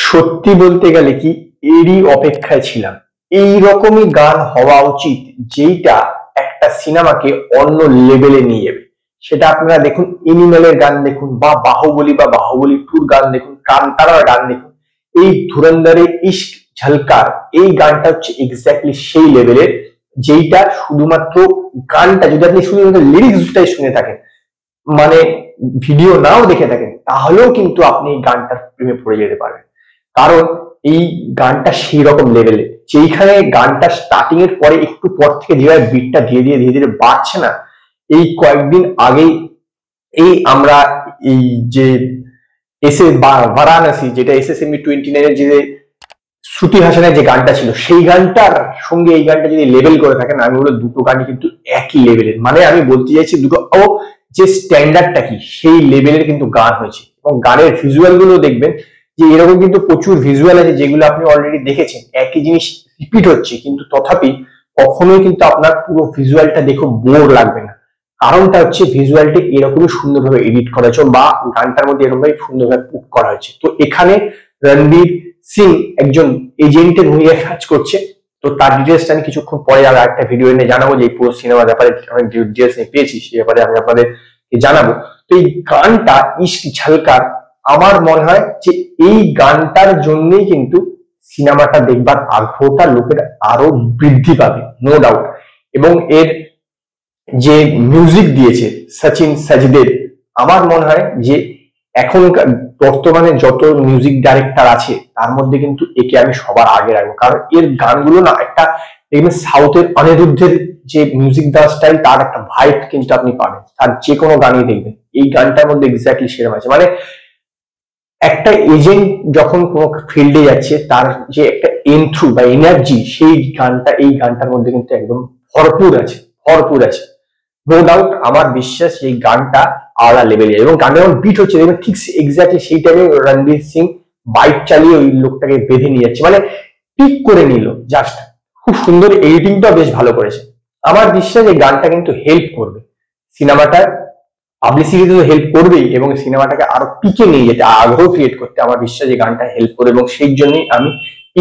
সত্যি বলতে গেলে কি এরই অপেক্ষায় ছিলাম। এই রকমই গান হওয়া উচিত যেইটা একটা সিনেমাকে অন্য লেভেলে নিয়ে যাবে। সেটা আপনারা দেখুন, এনিমেলের গান দেখুন, বা বাহুবলী 2 গান দেখুন, কান্তারার গান দেখুন, এই ধুরন্ধরের ইশক ঝলকার এই গানটা হচ্ছে এক্স্যাক্টলি সেই লেভেলের, যেইটা শুধুমাত্র গানটা যদি আপনি শুধুমাত্র লিরিক্সটাই শুনে থাকেন, মানে ভিডিও নাও দেখে থাকেন, তাহলেও কিন্তু আপনি এই গানটার প্রেমে পড়ে যেতে পারবেন। কারণ এই গানটা সেই রকম লেভেলে, যেইখানে গানটা স্টার্টিং এর পরে একটু পর থেকে যেভাবে বিটটা ধীরে ধীরে বাড়ছে না। এই কয়েকদিন আগেই আমরা এই যে বারাণসী, যেটা SSME 29 এর যে শ্রুতি হাসানের যে গানটা ছিল, সেই গানটার সঙ্গে এই গানটা যদি লেভেল করে থাকেন, আমি বলবো দুটো গানই কিন্তু একই লেভেলের। মানে আমি বলতে চাইছি দুটো যে স্ট্যান্ডার্ডটা কি সেই লেভেলের কিন্তু গান হয়েছে। এবং গানের ভিজুয়াল গুলো দেখবেন যে এরকম কিন্তু প্রচুর ভিজুয়াল আছে যেগুলো আপনি অলরেডি দেখেছেন, একই জিনিস রিপিট হচ্ছে, কিন্তু তথাপি কখনোই কিন্তু আপনার পুরো ভিজুয়ালটা দেখে বোর লাগবে না। কারণটা হচ্ছে ভিজুয়ালটি এরকমই সুন্দরভাবে এডিট করা হয়েছে বা গানটার মধ্যে এরকমভাবে সুন্দরভাবে পুট করা হয়েছে। তো এখানে রণবীর সিং একজন এজেন্টের ভূমিকা কাজ করছে। তো তার ডিটেলসটা আমি কিছুক্ষণ পরে আর একটা ভিডিও এনে জানাবো, যে পুরো সিনেমার ব্যাপারে অনেক ডিটেলস পেয়েছি, সে ব্যাপারে আমি আপনাদের জানাবো। তো এই গানটা ইশক ঝলকার, আমার মনে হয় যে এই গানটার জন্যই কিন্তু সিনেমাটা দেখবার আগ্রহটা লোকের আরো বৃদ্ধি পাবে, নো ডাউট। এবং এর যে মিউজিক দিয়েছে সচিন সাজদেব, আমার মনে হয় যে এখন বর্তমানে যত মিউজিক ডাইরেক্টর আছে তার মধ্যে কিন্তু একে আমি সবার আগে রাখবো। কারণ এর গানগুলো না একটা দেখবেন সাউথের অনিরুদ্ধের যে মিউজিক দেওয়ার স্টাইল, তার একটা ভাইব কিন্তু আপনি পাবেন তার যে কোনো গানই দেখবেন। এই গানটার মধ্যে এক্স্যাক্টলি সেরকম আছে। মানে একটা এজেন্ট যখন কোনো ফিল্ডে যাচ্ছে, তার যে একটা এন্থ্রু বা এনার্জি, সেই গানটা এই গানটার মধ্যে কিন্তু একদম ভরপুর আছে, ভরপুর আছে। নো ডাউট, আমার বিশ্বাস এই গানটা আলাদা লেভেলে। এবং গানটা যখন বিট হচ্ছে দেখবেন ঠিক এক্স্যাক্টলি সেই টাইমে রণবীর সিং বাইক চালিয়ে ওই লোকটাকে বেঁধে নিয়ে যাচ্ছে, মানে পিক করে নিল জাস্ট। খুব সুন্দর, এডিটিংটাও বেশ ভালো করেছে। আমার বিশ্বাস এই গানটা কিন্তু হেল্প করবে সিনেমাটার পাবলিসিটিতে, তো হেল্প করবেই, এবং সিনেমাটাকে আরো পিকে নিয়ে যেতে, আগ্রহ ক্রিয়েট করতে আমার বিশ্বাস এই গানটা হেল্প করবে। এবং সেই জন্যই আমি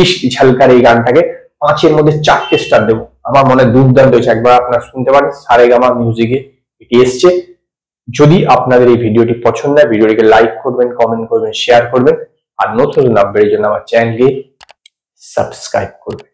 ইশক ঝলকার এই গানটাকে 5-এর মধ্যে 4টে স্টার দেবো। আমার মনে দুর্দান্ত হয়েছে, একবার আপনারা শুনতে পারেন, সারেগামা মিউজিকে এটি এসছে। যদি আপনাদের এই ভিডিওটি পছন্দ হয়, ভিডিওটিকে লাইক করবেন, কমেন্ট করবেন, শেয়ার করবেন, আর নতুন আপডেটের জন্য আমার চ্যানেলকে সাবস্ক্রাইব করবেন।